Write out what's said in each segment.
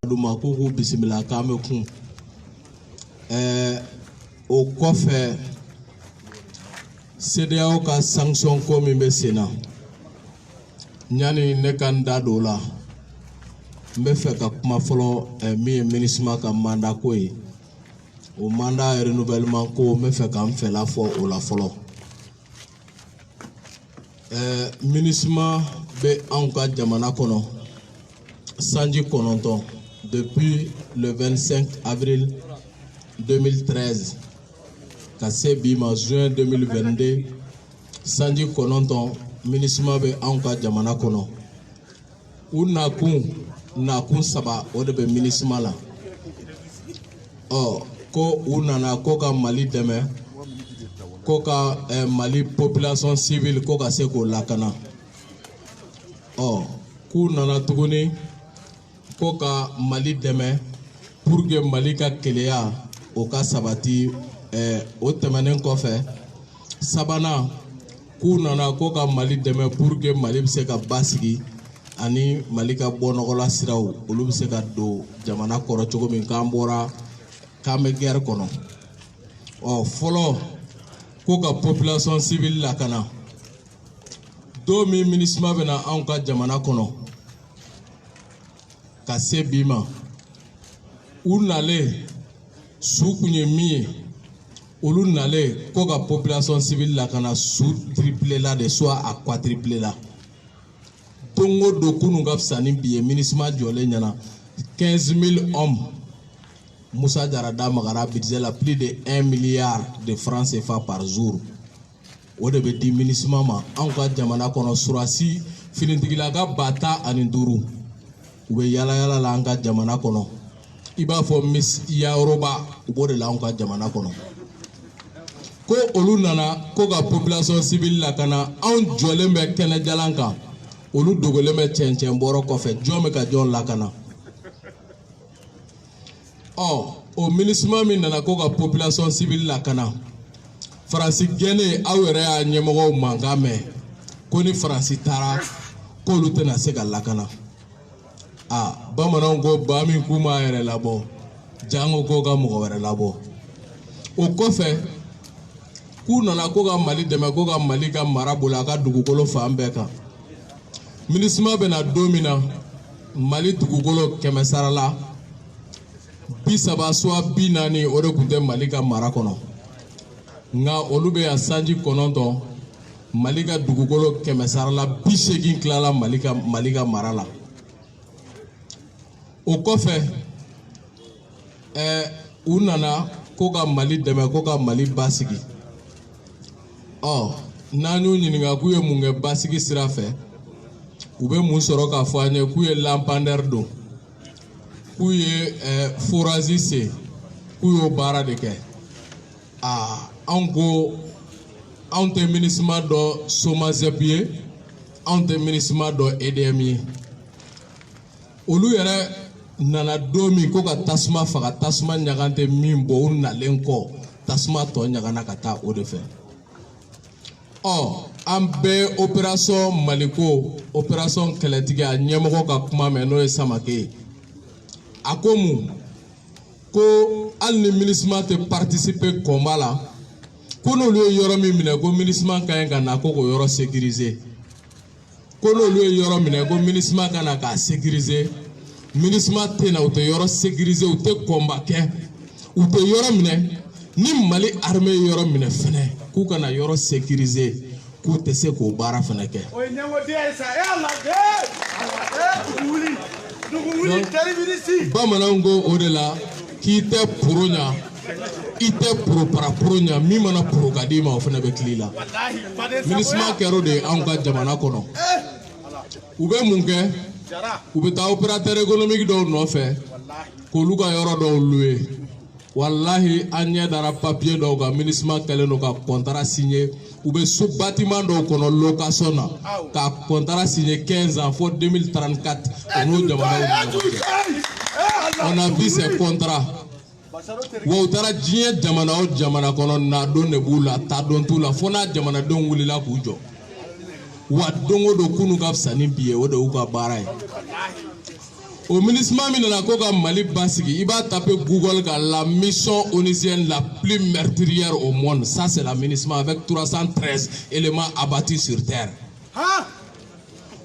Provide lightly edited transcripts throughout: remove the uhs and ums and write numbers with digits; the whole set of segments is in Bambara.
Duma koko bisimila kame kun o kɔfɛ CEDEAO ka sanction ko min bɛ senna ɲani ne ka n da don la n bɛ fɛ ka kuma fɔlɔ min ye MINUSMA ka mandat ko ye o mandat renouvellement ko n bɛ fɛ ka n fɛla fɔ o la fɔlɔ MINUSMA bɛ anw ka jamana kɔnɔ sanji 9 depuis le 25 avril 2013 ka se bi ma juin 2022 sanji 9 MINUSMA bɛ anw ka jamana kɔnɔ u nakun saba o de bɛ MINUSMA la ko u nana ko ka Mali dɛmɛ ko ka Mali population civile ko ka se k'o lakana k'u nana tuguni ko ka Mali dɛmɛ pour que Mali ka keleya o ka sabati o tɛmɛnen kɔfɛ sabanan k'u nana ko ka Mali dɛmɛ pour que Mali bɛ se ka basigi ani Mali ka bɔ nɔgɔla siraw olu bɛ se ka don jamana kɔrɔ cogo min k'an bɔra k'an bɛ guerre kɔnɔ fɔlɔ ko ka population civile lakana don min MINUSMA bɛ na anw ka jamana kɔnɔ ka se bi ma u nalen su kun ye min ye olu nalen ko ka population civile lakana su triplé la de soit à quadruplé la don o don kunun ka fisa ni bi ye MINUSMA jɔlen ɲɛna 15 000 hommes Moussa Diarra magara budget la plus de 1 milliard de francs CFA par jour o de bɛ di MINUSMA ma anw ka jamana kɔnɔ surasi finitigilaka 15,000 u bɛ yala yala la an ka jamana kɔnɔ i b'a fɔ Miss Yaroba u b'o de la an ka jamana kɔnɔ ko olu nana ko ka population civile lakana anw jɔlen bɛ kɛnɛjalan kan olu dogolen bɛ cɛncɛn bɔrɔ kɔfɛ jɔn bɛ ka jɔn lakana o MINUSMA min nana ko ka population civile lakana Faransi gɛnne aw yɛrɛ y'a ɲɛmɔgɔw mankan mɛn ko ni Faransi taara k'olu tɛna se ka lakana bamananw ko ba min k'u m'a yɛrɛ labɔ jango ko ka mɔgɔ wɛrɛ labɔ o kɔfɛ k'u nana ko ka Mali dɛmɛ ko ka Mali ka mara bolo a ka dugukolo fan bɛɛ kan MINUSMA bɛ na don min na Mali dugukolo 100 sara la 30 soit 40 o de tun tɛ Mali ka mara kɔnɔ nka olu bɛ yan sanji 9 Mali ka dugukolo 100 sara la 80 tilala Mali ka mara la o kɔfɛ u nana ko ka Mali dɛmɛ ko ka Mali basigi n'an y'u ɲininka k'u ye mun kɛ basigi sira fɛ u bɛ mun sɔrɔ k'a fɔ an ye k'u ye lampadaire don k'u ye forage sen k'u y'o baara de kɛ anw ko anw tɛ MINUSMA dɔ SOMAGEP ye anw tɛ MINUSMA dɔ EDM ye olu yɛrɛ nana don min ko ka tasuma faga tasuma ɲagan tɛ min bɔ u nalen kɔ tasuma tɔ ɲagana ka taa o de fɛ an bɛɛ opération Maliko opération kɛlɛtigi a ɲɛmɔgɔ ka kuma mɛn n'o ye Samake ye a ko mun ko hali ni MINUSMA tɛ participer combat la ko n'olu ye yɔrɔ min minɛ ko MINUSMA ka ɲi ka na ko k'o yɔrɔ sécuriser ko n'olu ye yɔrɔ minɛ ko MINUSMA ka na k'a sécuriser MINUSMA tɛ na u tɛ yɔrɔ sécuriser u tɛ combat kɛ u tɛ yɔrɔ minɛ ni Mali armée ye yɔrɔ minɛ fɛnɛ k'u kana yɔrɔ sécuriser k'u tɛ se k'o baara fɛnɛ kɛ bamananw ko o de la k'i tɛ poro ɲa i tɛ poro para poro ɲa min mana poro ka di ma o fɛnɛ bɛ tili la MINUSMA kɛra o de ye anw ka jamana kɔnɔ u bɛ mun kɛ u bɛ taa opérateur économique dɔw nɔfɛ k'olu ka yɔrɔ dɔw louer wallahi an ɲɛ dara papier dɔw kan MINUSMA kɛlen don ka contrat signer u bɛ so bâtiment dɔw kɔnɔ location na ka contrat signer 15 ans fo 2034 o n'o jamanaw ni ɲɔgɔn cɛ on a vu ces contrats wa u taara diɲɛ jamana o jamana kɔnɔ na don de b'u la ta don t'u la fo n'a jamanadenw wulila k'u jɔ wa don o don kunu ka fisa ni bi ye o de y'u ka baara ye Au ministère min nana ko ka Mali basigi, il va taper Google ka la mission onusienne la plus meurtrière au monde. Ça c'est la MINUSMA avec 313 éléments abattus sur terre.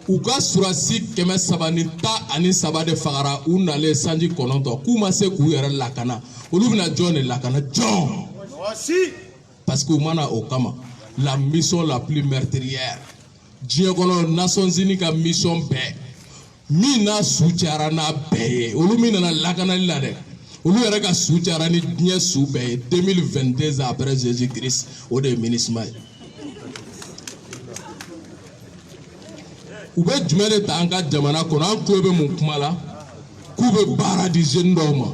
U ka surasi 313 de fagara u nale sanji kɔnɔntɔn k'u ma se k'u yɛrɛ lakana olu bɛna jɔn de lakana jɔn parce que u mana o kama la mission la plus meurtrière diɲɛ kɔnɔ Nations Unies ka mission bɛɛ min n'a su cayara n'a bɛɛ ye olu min nana lakanali la dɛ olu yɛrɛ ka su cayara ni diɲɛ su bɛɛ ye 2022 ans après Jésus-Christ o de ye MINUSMA ye. U bɛ jumɛn de ta an ka jamana kɔnɔ an tulo bɛ mun kuma la k'u bɛ baara di jeunes dɔw ma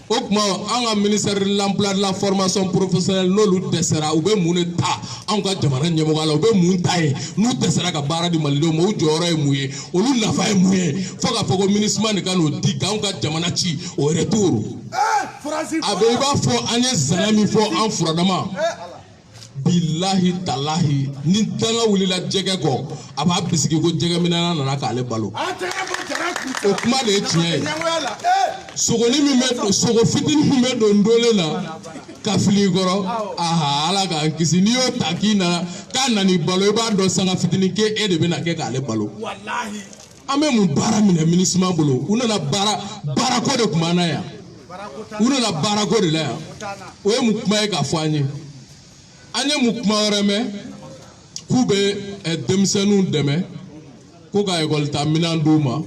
o kuma an ka ministère de l'emploi de la formation professionnelle n'olu dɛsɛra u bɛ mun de ta anw ka jamana ɲɛmɔgɔ la u bɛ mun ta ye n'u dɛsɛra ka baara di malidenw ma u jɔyɔrɔ ye mun ye olu nafa ye mun ye fo k'a fɔ ko MINUSMA de ka n'o di k'anw ka jamana ci o retour a bɛ i b'a fɔ an ye zana min fɔ an furadama. Billahi talahi ni danga wulila jɛgɛ kɔ a b'a bisigi ko jɛgɛ minɛna nana k'ale balo o kuma de ye tiɲɛ ye sogoni min bɛ sogo fitinin min bɛ don dole la ka fili kɔrɔ aha ala k'an kisi n'i y'o ta k'i nana k'a nana i balo i b'a dɔn sanga fitinin k'e de bɛna kɛ k'ale balo an bɛ mun baara minɛ MINUSMA bolo u nana baarako de kuma na yan u nana baarako de la yan o ye mun kuma ye k'a fɔ an ye. An ye mun kuma wɛrɛ mɛn k'u bɛ denmisɛnninw dɛmɛ ko ka ekɔlita minɛn d'u ma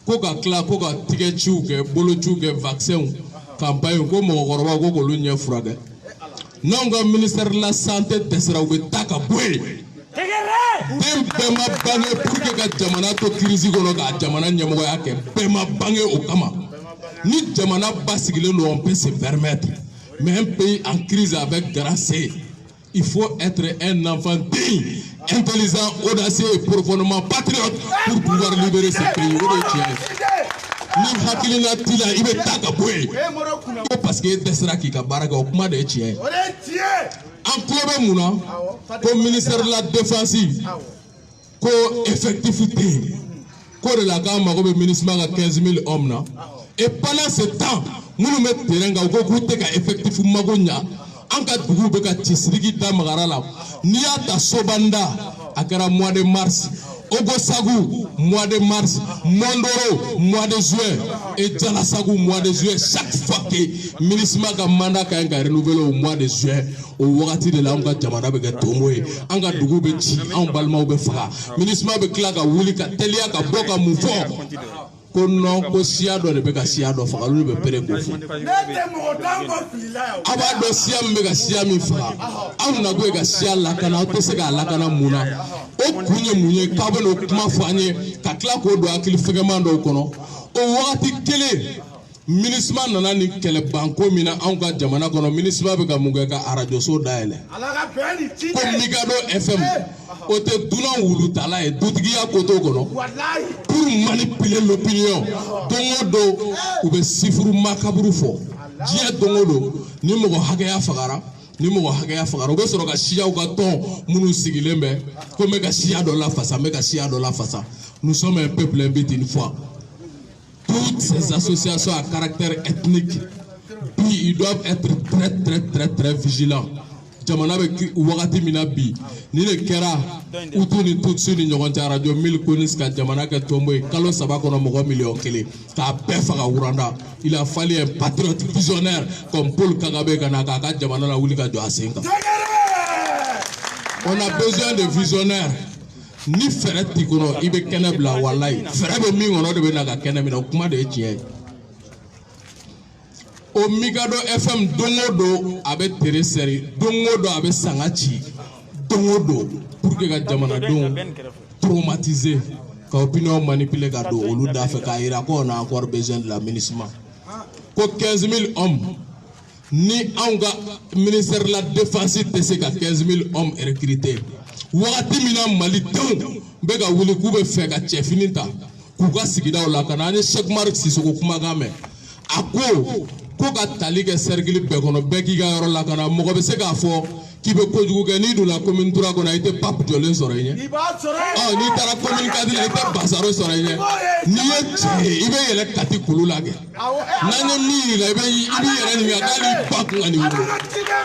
ko ka tila ko ka tigɛciw kɛ bolociw kɛ vaccins campagne ko mɔgɔkɔrɔbaw ko k'olu ɲɛ furakɛ n'anw ka ministère de la santé dɛsɛra u bɛ taa ka bɔ yen den bɛɛ ma bange pour que ka jamana to crise kɔnɔ ka jamana ɲɛmɔgɔya kɛ bɛɛ ma bange o kama ni jamana basigilen don on peut se permettre mais un pays en crise avec grand C. Il faut être un enfant digne, intelligent, audacieux et profondément patriote pour pouvoir libérer ce pays. Ni hakilina tila ibe taka boy. Parce que desra ki ka baraka o kuma de tiɲɛ. En club muna ko ministère de la défense ko effectivité ko de la ka mago be MINUSMA ka 15 000 hommes na. Et pendant ce temps, nous mettons terrain ga ko ku te ka effectif mago nya. An ka dugu bɛ ka cisirigi da magara la n'i y'a ta Sobanda a kɛra mois de mars Ogosagu mois de mars Mondoro mois de juin et Jalasagu mois de juin chaque fois que MINUSMA ka mandat ka ɲi ka renouveler au mois de juin o wagati de la an ka jamana bɛ kɛ tonbo ye an ka dugu bɛ ci anw balimaw bɛ faga MINUSMA bɛ tila ka wuli ka teliya ka bɔ ka mun fɔ ko non ko siya dɔ de bɛ ka siya dɔ faga olu de bɛ pere k'o fɔ a b'a dɔn siya min bɛ ka siya min faga anw na ko ye ka siya lakana aw tɛ se k'a lakana mun na o kun ye mun ye k'aw bɛ n'o kuma fɔ an ye ka tila k'o don hakili fɛgɛman dɔw kɔnɔ o wagati kelen MINUSMA nana ni kɛlɛbanko min na anw ka jamana kɔnɔ MINUSMA bɛ ka mun kɛ ka arajoso dayɛlɛ ko Migado FM o tɛ dunan wulutala ye dutigiya ko t'o kɔnɔ pour manipuler l'opinion don o don u bɛ sifuru makaburu fɔ diɲɛ don o don ni mɔgɔ hakɛya fagara u bɛ sɔrɔ ka siyaw ka tɔn minnu sigilen bɛ ko n bɛ ka siya dɔ lafasa nous sommes un peuple invité une fois. Toutes ces associations à caractère ethnique, puis ils doivent être très vigilants. Jamana bɛ wagati min na bi ni de kɛra utu ni tutsi ni ɲɔgɔn cɛ radio 1000 konis ka jamana kɛ tombo ye kalo 3 kɔnɔ mɔgɔ 1,000,000 k'a bɛɛ faga wuranda. Il a fallu un patriote visionnaire comme Paul Kagame ka na k'a ka jamana la wuli ka jɔ a sen kan. On a besoin de visionnaires. Ni fɛrɛ t'i kɔnɔ i bɛ kɛnɛ bila walayi fɛrɛ bɛ min kɔnɔ de bɛ na ka kɛnɛ minɛ o kuma de ye tiɲɛ ye. O Migado FM don o don a bɛ tere sɛri don o don a bɛ sanga ci don o don pour que ka jamanadenw traumatiser ka opinion manipuler ka don olu da fɛ k'a yira ko on a encore besoin de la MINUSMA ko 15 000 hommes ni anw ka ministère de la défense tɛ se ka 15 000 hommes recruter wagati min na malidenw bɛ ka wuli k'u bɛ fɛ ka cɛfini ta k'u ka sigidaw la ka na an ye Cheikh Marc Sisoko kumakan mɛn a ko ka tali kɛ cercle bɛɛ kɔnɔ bɛɛ k'i ka yɔrɔ la ka na mɔgɔ bɛ se k'a fɔ k'i bɛ kojugu kɛ n'i donna commune 3 kɔnɔ i tɛ pape jɔlen sɔrɔ i ɲɛ n'i taara commune 4 la i tɛ basaro sɔrɔ i ɲɛ n'i ye cɛ ye i bɛ yɛlɛ kati kulu la kɛ n'an ye min yir'i la i bɛ yɛlɛ nin kan k'ale ba kun ka nin wolo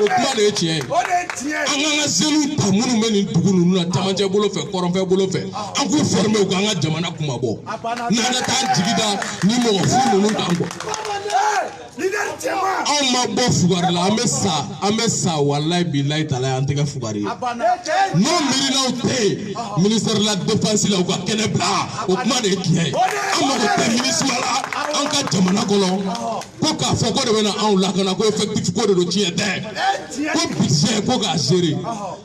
o kuma de ye tiɲɛ ye an k'an ka zeliw ta minnu bɛ nin dugu ninnu na camancɛ bolo fɛ kɔrɔnfɛ bolo fɛ an k'u former u k'an ka jamana kuma bɔ n'an ka taa jigi da ni mɔgɔ fu ninnu kan kɔ anw ma bɔ fugari la an bɛ sa walayi bilayi talayi an tɛ kɛ fugari ye n'o miirinaw tɛ yen ministère de la défense la u ka kɛnɛ bila o kuma de ye tiɲɛ ye an mago tɛ MINUSMA la an ka jamana kɔnɔ ko k'a fɔ ko de bɛ na anw lakana ko effectif ko de don tiɲɛ tɛ ko budget ko k'a gérer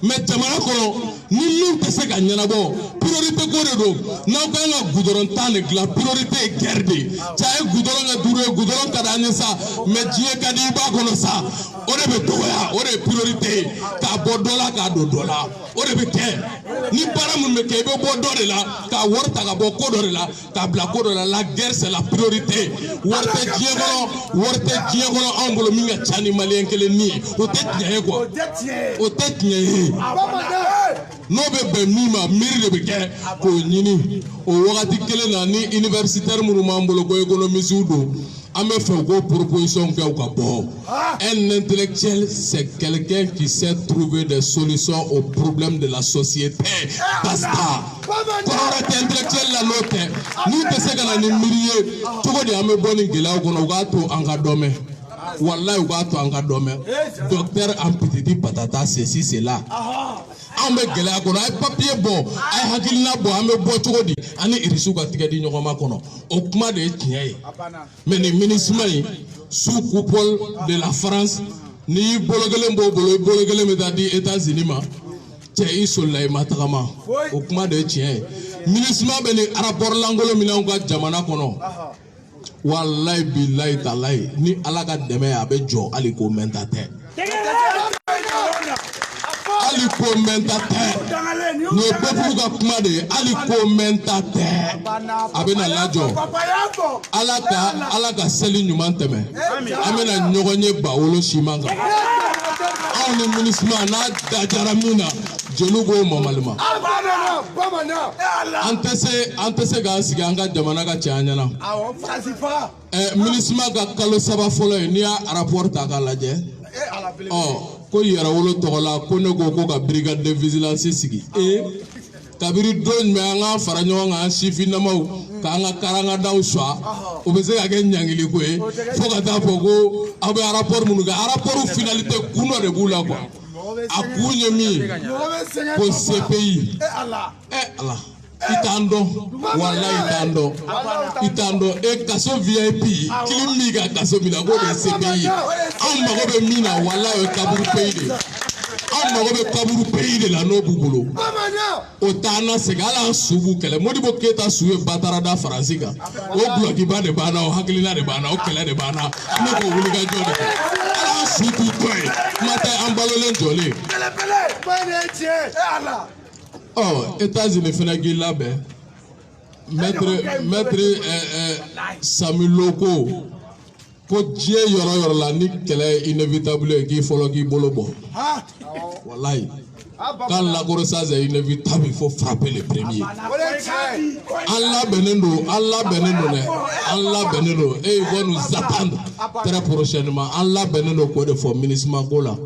mais jamana kɔnɔ ni min tɛ se ka ɲɛnabɔ priorité ko de don n'aw kan ka goudron tan de dilan priorité ye guerre de ye cɛ a ye goudron kɛ 5 ye goudron ka d'an ye sa mais diɲɛ ka di i b'a kɔnɔ sa o de bɛ dɔgɔya o de ye priorité ye k'a bɔ dɔ la k'a don dɔ la o de bɛ kɛ ni baara min bɛ kɛ i bɛ bɔ dɔ de la k'a wari ta ka bɔ ko dɔ de la k'a bila ko dɔ la la guerre c'est la priorité wari tɛ diɲɛ kɔnɔ anw bolo min ka ca ni maliyɛn kelen ni ye o tɛ tiɲɛ ye quoi o tɛ tiɲɛ ye n'o bɛ bɛn min ma miiri de bɛ kɛ k'o ɲini o wagati kelen na ni universitaire minnu b'an bolo ko économistes don an bɛ fɛ u k'o proposition kɛ u ka bɔ un intellectuel c'est quelqu'un qui sait trouver des solutions aux problèmes de la société basta kɔrɔ tɛ intellectuel la n'o tɛ n'u tɛ se ka na ni miiri ye cogo di an bɛ bɔ nin gɛlɛyaw kɔnɔ u k'a to an ka dɔ mɛn walayi u k'a to an ka dɔ mɛn docteur Ampititi Patata ceci cela an bɛ gɛlɛya kɔnɔ a ye papier bɔ a ye hakilina bɔ an bɛ bɔ cogo di ani irisiw ka tigɛ di ɲɔgɔn ma kɔnɔ o kuma de ye tiɲɛ ye mais nin MINUSMA in sous coupole de la France n'i y'i bolo kelen b'o bolo i bolo kelen bɛ taa di États-Unis ma cɛ i solila i ma tagama o kuma de ye tiɲɛ ye MINUSMA bɛ nin rapport lankolon min n'anw ka jamana kɔnɔ walayi bilayi talayi ni Ala ka dɛmɛ ye a bɛ jɔ hali ko mɛn ta tɛ. Ali ko mɛnta tɛ nin ye peuple ka kuma de ye ali ko mɛnta tɛ a bɛ na lajɔ ala ka seli ɲuman tɛmɛ an bɛ na ɲɔgɔn ye bawolo siman kan anw ni MINUSMA n'a dajara min na jeliw b'o mamalima an tɛ se k'an sigi an ka jamana ka cɛ an ɲɛna MINUSMA ka kalo 3 fɔlɔ ye n'i y'a rapport ta k'a lajɛ ko Yɛrɛwolo tɔgɔ la ko ne ko ka brigade de vigilance sigi kabiri don jumɛn an k'an fara ɲɔgɔn kan an sifinnamaw k'an ka karangadaw suwa o bɛ se ka kɛ ɲangili ko ye fo ka taa fɔ ko aw bɛ rapport minnu kɛ rapport finalité kun dɔ de b'u la quoi a kun ye min ye ko CPI ala i t'an dɔn walayi i t'an dɔn kaso VIP kilim min ka kaso min na k'o de ye CPI ye anw mago bɛ min na walayi o ye kaburu pays de ye anw mago bɛ kaburu pays de la n'o b'u bolo o t'an na segin hali an su b'u kɛlɛ Modibo Keyita su ye Batarada Faransi kan o gulokiba de b'an na o hakilina de b'an na o kɛlɛ de b'an na an bɛ k'o wulikajɔ de kɛ hali an su t'u tɔ ye kuma tɛ an balolen jɔlen. États-Unis fana k'i labɛn maître Samuel Loko ko diɲɛ yɔrɔ yɔrɔ la ni kɛlɛ ye inévitable ye k'i fɔlɔ k'i bolo bɔ walayi quand l'agressage est inévitable il faut frapper le premier an labɛnnen don dɛ an labɛnnen don et ils vont nous attendre très prochainement an labɛnnen don k'o de fɔ MINUSMA ko la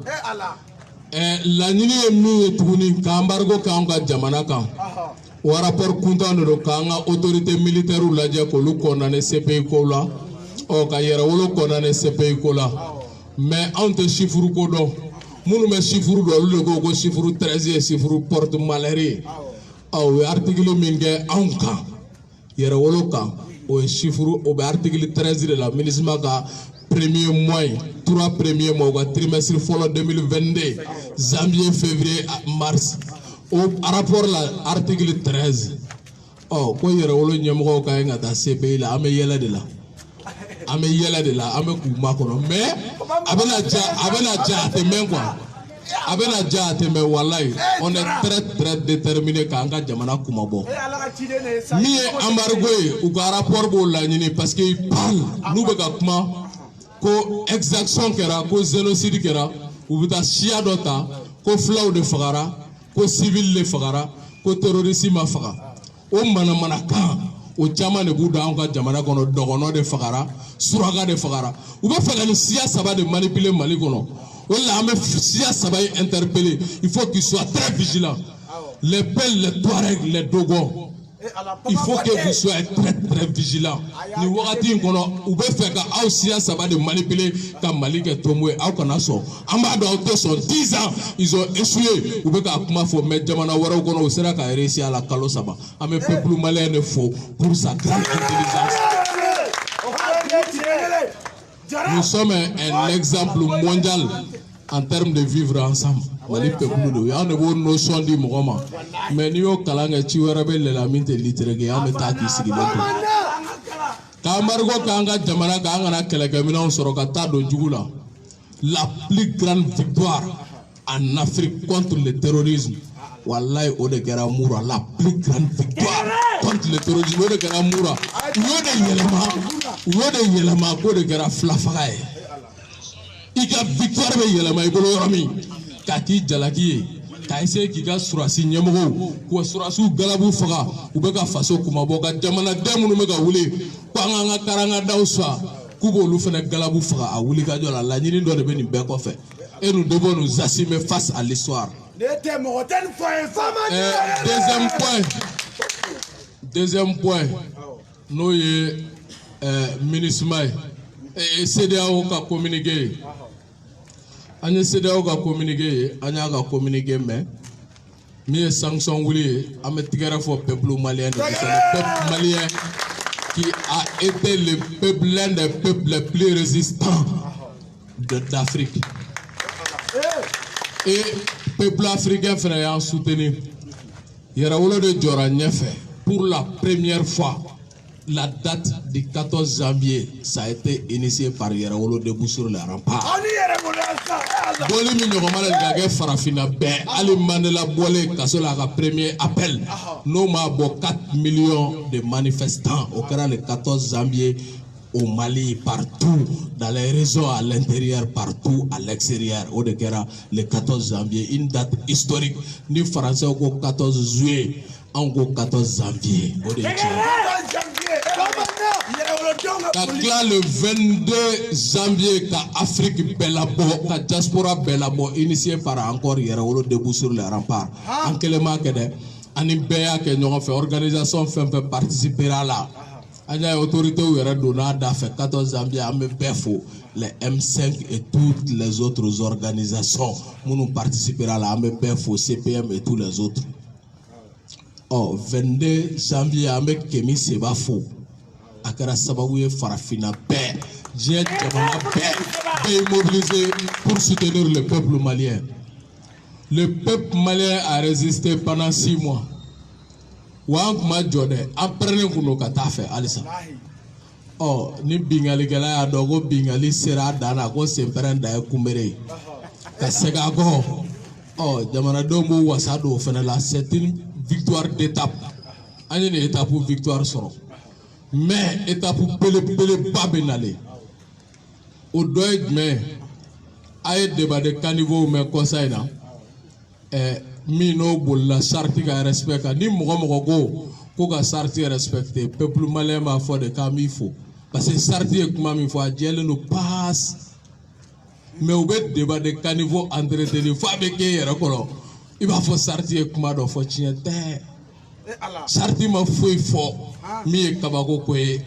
laɲini ye min ye tuguni ka embargo k'anw ka jamana kan o rapport kuntan de don k'an ka autorité militaire lajɛ k'olu condamné CPI ko la ka Yɛrɛwolo condamné CPI ko la mais anw tɛ chiffre ko dɔn minnu bɛ chiffre dɔn olu de ko chiffre 13 ye chiffre porte malheur ye u ye article min kɛ anw kan Yɛrɛwolo kan o ye chiffre o bɛ article 13 de la MINUSMA ka premier mois 3 premiers mois ka trimestre fɔlɔ 2022 janvier février mars o rapport la article 13 ko Yɛrɛwolo ɲɛmɔgɔw ka ɲi ka taa CPI la an bɛ yɛlɛ de la an bɛ k'u makɔnɔ mais a bɛna ja a tɛ mɛn quoi a bɛna ja a tɛ mɛn walayi on est très déterminé k'an ka jamana kuma bɔ min ye embargo ye u ka rapport b'o laɲini parce que ils parlent n'u bɛ ka kuma ko exaction kɛra ko génocide kɛra u bɛ taa siya dɔ ta ko fulaw de fagara ko civil de fagara ko terroriste ma faga o mana kan o caman de b'u da anw ka jamana kɔnɔ dɔgɔnɔ de fagara suraka de fagara u bɛ fɛ ka nin siya saba de manipuler Mali kɔnɔ o la an bɛ siya saba yi interpeller il faut qu'ils soient très vigilants les Peuls, les Touaregs, les Dogons. Il faut que vous soyez très vigilants. Ni wakati kono ube feka au siya saba de manipuler ka Mali ke tomwe au kana so. Amba do auto sont 10 ans ils ont échoué. Ube ka kuma fo met jamana wara kono sera ka réussir à la kalo saba. Ame peuple malien ne faut pour sa grande intelligence. Nous sommes un exemple mondial en termes de vivre ensemble. Mali peuple do ya ne bo notion di mugoma mais ni yo kalanga ci wara be la minte litrege ya meta ki sigi do kamargo kanga jamana kanga na keleke mina soro ka ta do jugula la plus grande victoire en Afrique contre le terrorisme wallahi o de kera mura la plus grande victoire contre le terrorisme o de kera mura yo de yelama ko de kera flafaga e ika victoire be yelama ibolo yorami kati jalaki ka essayer k'i ka surasi ɲɛmɔgɔw ko surasiw galabu faga u bɛ ka faso kumabɔ ka jamanaden minnu bɛ ka wuli ko an ka karangadaw sa k'u b'olu fana galabu faga a wuli ka jɔ la laɲini dɔ de bɛ nin bɛɛ kɔfɛ et nous devons nous assumer face à l'histoire. Deuxième point n'o ye MINUSMA ye CEDEAO ka communiqué. An ye CEDEAO ka communiqué an y'a ka communiqué mais min ye sanction wuli ye an bɛ tigɛrɛ fɔ peuple malien de c'est le peuple malien qui a été le peuple l'un des peuples les plus résistants d'Afrique et peuple africain fana y'an soutenir Yɛrɛwolo de jɔra ɲɛfɛ pour la première fois. La date du 14 janvier, ça a été initié par Yɛrɛwolo debout sur les remparts. Boli mi ɲɔgɔn mana ka kɛ farafina bɛɛ hali Mandela bɔlen kaso la ka premier appel n'o ma bɔ 4 millions de manifestants au kɛra le 14 janvier au Mali, partout dans les régions à l'intérieur, partout à l'extérieur. O de kɛra le 14 janvier, une date historique. Ni français ko 14 juillet, an ko 14 janvier. O de ye tiɲɛ. Ka tila le 22 janvier ka Afrique bɛɛ labɔ ka diaspora bɛɛ labɔ initié par encore Yɛrɛwolo debout sur les remparts. An kelen m'a kɛ dɛ ani bɛɛ y'a kɛ ɲɔgɔn fɛ organisation fɛn fɛn participera la. An y'a ye autorités yɛrɛ donna da fɛ 14 janvier an bɛ bɛɛ fo les M5 et toutes les autres organisations minnu participera la an bɛ bɛɛ fo CPM et tous les autres. 22 janvier an bɛ Kemi Seba fo. A kɛra sababu ye farafina bɛɛ diɲɛ jamana bɛɛ est mobilisé pour soutenir le peuple malien. Le peuple malien a résisté pendant 6 mois. Wa an kuma jɔ dɛ an pɛrɛnnen kun don ka taa fɛ halisa. Ni bingalikɛla y'a dɔn ko bingali sera a dan na ko senpɛrɛn da ye kunbere ye ka segin a kɔ jamanadenw b'o wasa don o fana la c'est une victoire d'étape. An ye nin étape victoire sɔrɔ. Mais étape belebeleba bɛ nalen o dɔ ye jumɛn a ye débat de caniveau mɛn kɔsa in na min n'o bolila charte ka respect kan ni mɔgɔ ko ka charte respecter peuple malien b'a fɔ de k'an b'i fo parce que charte ye kuma min fɔ a jɛlen don passe mais u bɛ débat de caniveau entretenir f'a bɛ k'e yɛrɛ kɔrɔ i b'a fɔ charte ye kuma dɔ fɔ tiɲɛ tɛ. Charte ma foyi fɔ min ye kabako ko ye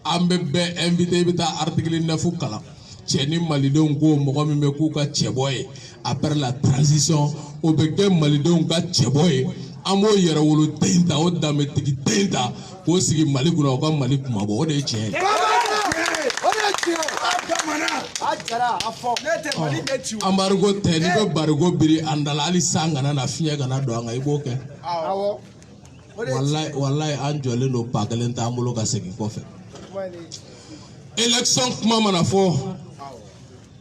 an bɛ bɛɛ invité i bɛ taa article 9 kalan cɛ ni malidenw ko mɔgɔ min bɛ k'u ka cɛbɔ ye après la transition o bɛ kɛ malidenw ka cɛbɔ ye an b'o Yɛrɛwolo den ta o danbetigi den ta k'o sigi Mali kunna o ka Mali kumabɔ o de ye tiɲɛ ye. Embargo tɛ n'i bɛ barigo biri an da la hali san kana na fiɲɛ kana don an kan i b'o kɛ. Wallahi an jɔlen don pa kelen t'an bolo ka segin kɔfɛ. Élection kuma mana fɔ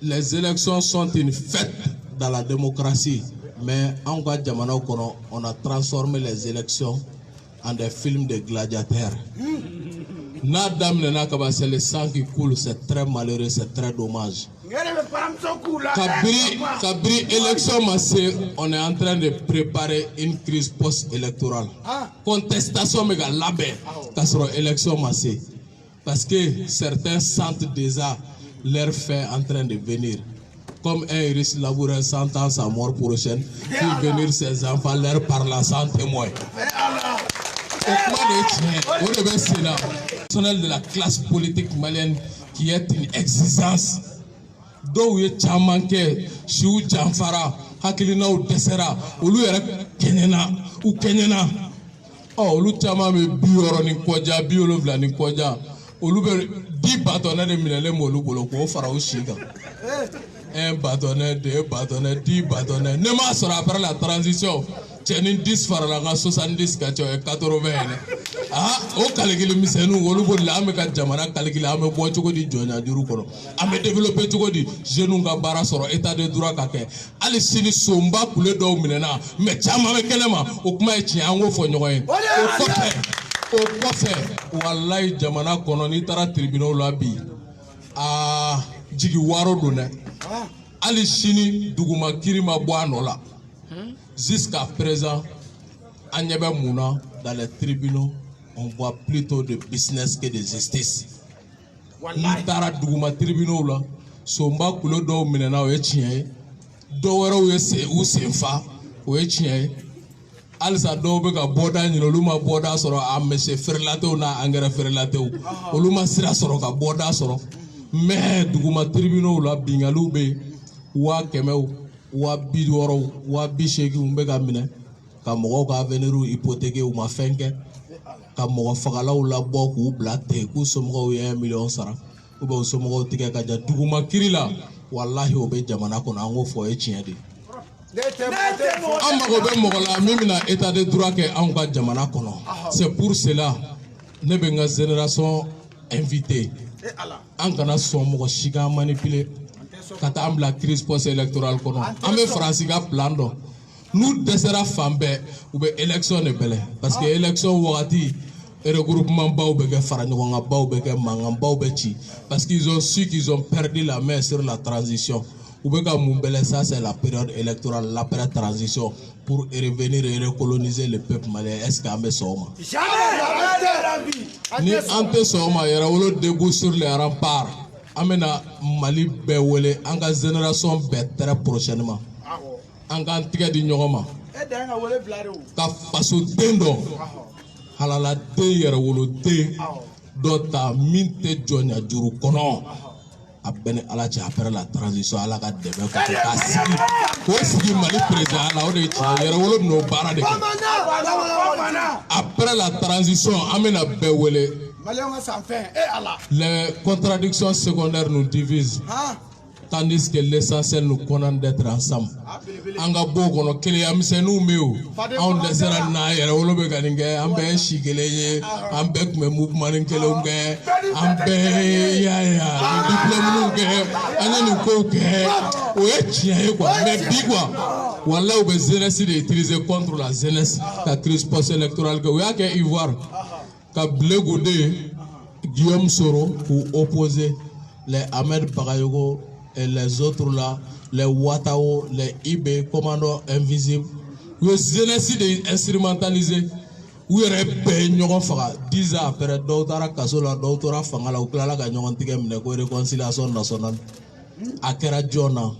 les élections sont une fête dans la démocratie mais anw ka jamanaw kɔnɔ on a transformé les élections en des films de gladiateurs. N'a daminɛna ka ban c'est le sang qui coule, c'est très malheureux, c'est très dommage. Kabri élection massée, on est en train de préparer une crise post-électorale. Contestation méga labé, ça sera élection massée. Parce que certains sentent déjà leur fait en train de venir. Comme un risque laboureur sentant sa mort prochaine, puis venir ses enfants leur parlant sans témoin. Au personnel de la classe politique malienne qui est une exigence. D'où il y a manqué, Chou Djanfara, Hakilina ou Dessera, ou lui Kenyana ou Kenyana. Oh, l'outima me bioro ni kwaja, biolo vla ni kwaja. Ou lui 10 bâtonnets de minele molu bolo ko fara au chiga. Un bâtonnet, 2 bâtonnets, 10 bâtonnets. Ne m'a sera après la transition. Tchenin 10 faranga 70 kacho e 80. Ah, o kalekile misenu wolu bo la me ka jamana kalekile ame bo choko di jonya diru kono. Ame développer choko di jeune nga bara soro état de droit ka ke. Ali sini somba kule do minena, me chama me kelema o kuma e chi anwo fo nyoyen. O kofe wallahi jamana kono ni tara tribunal la bi. Ah, jigi waro do ne. Ali sini duguma kirima bo anola. Jusqu'à présent, à Mouna, dans les tribunaux, on voit plutôt de business que de justice. Nitara Douguma tribunaux là, Somba Kulo do Minena Oetien, Dowero ou Senfa, Oetien, Alsa Dobega Boda, Niluma Boda Soro, a Monsieur Ferlato na Angara Ferlato, Oluma Sira Soroka Boda Soro, mais Douguma tribunaux là, Bingalube, Wa Kemeo. Wa bidoro wa bishegi umbega mine ka mogo ka veniru hypothèque ou ma fenke ka mogo fagala ou la boku blate ku somogo ye million sara ou ba somogo tige ka ja duguma kirila wallahi obe jamana ko na ngo fo e tiende amma go be mogo la mimina état de droit ke an ka jamana kono c'est pour cela ne be nga génération invité an kana somogo shiga manipuler kata am la crise post-électorale kono ame France ga plan do nous desera fambe ou be élection ne bele parce que élection wakati regroupement baw be ke faranyo nga baw be ke mangam baw be ci parce qu'ils ont su qu'ils ont perdu la main sur la transition ou be ka mumbele ça c'est la période électorale l'après transition pour revenir et recoloniser le peuple malien est-ce qu'ame soma ni ante soma yera wolo debout sur les remparts amena Mali bewele anga génération be très prochainement anga antiga di nyogoma ka faso dendo halala de yere wolo de dota minte jonya juru kono abene ala ci après la transition ala ka debe ko sigi Mali président ala o de ci yere wolo no bara de après la transition amena bewele. Les contradictions secondaires nous divisent, tandis que l'essentiel nous condamne d'être ensemble. Anga bokono kele amsenu meu, on desera na yere wolobe ganinge, ambe shigeleye, ambe me mouvement nkele unge, ambe ya diplôme unge, anani ko ke, o tien quoi, mais bigwa. Wallah ou jeunesse de utiliser contre la jeunesse, la crise post-électorale que oui à Ivoire. Kablegoudé, Guillaume Soro pour opposer les Ahmed Bagayogo et les autres là, les Ouattao, les Ibe, commandants invisibles. Vous êtes instrumentalisé. Vous êtes payé 10 ans après, d'autres Kasola, d'autres Fangala, ou Klala Gagnon, réconciliation nationale. Akera Jona.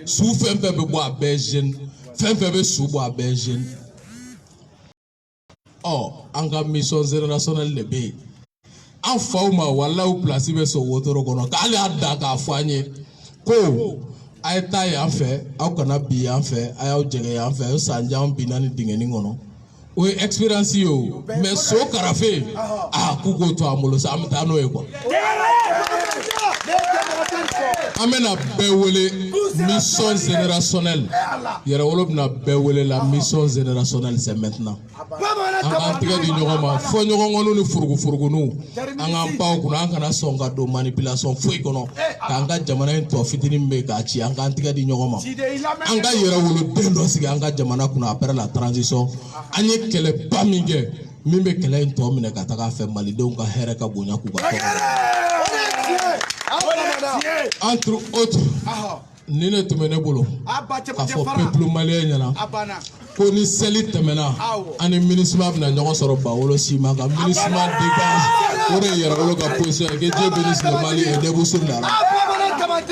Sous fin peu bois Belgienne, fin peu sous bois Belgienne. Oh, anga mission générationnelle de B. En fauma wala ou placé be so wotoro kono kale adda ka fanye ko ayta ya fait au kana bi ya fait ayo jege ya fait sanja on binani dingeni ngono o experience yo mais so karafe kuko to amulo samta no e ko amena bewele mission générationnelle yere wolof na bewele la mission générationnelle c'est maintenant anga tiga di nyogoma fo nyogongonu ni furugu nu anga paw kuna anga na songa do manipulation foi kono anga jamana en to fitini mbe ka ci anga tiga di nyogoma anga yere wolo dendo sigi anga jamana kuna après la transition anye kele paminge mimbe kele en to mine ka taka fe mali de nga here ka bonya ku ka entre autres ni ne tun bɛ ne bolo k'a fɔ peuple malien ɲɛna ko ni seli tɛmɛna an ni MINUSMA bɛna ɲɔgɔn sɔrɔ Bawolo-Sima kan. MINUSMA dégage o de ye Yɛrɛwolo ka position ye que Dieu bénisse le Mali et debout sur la route.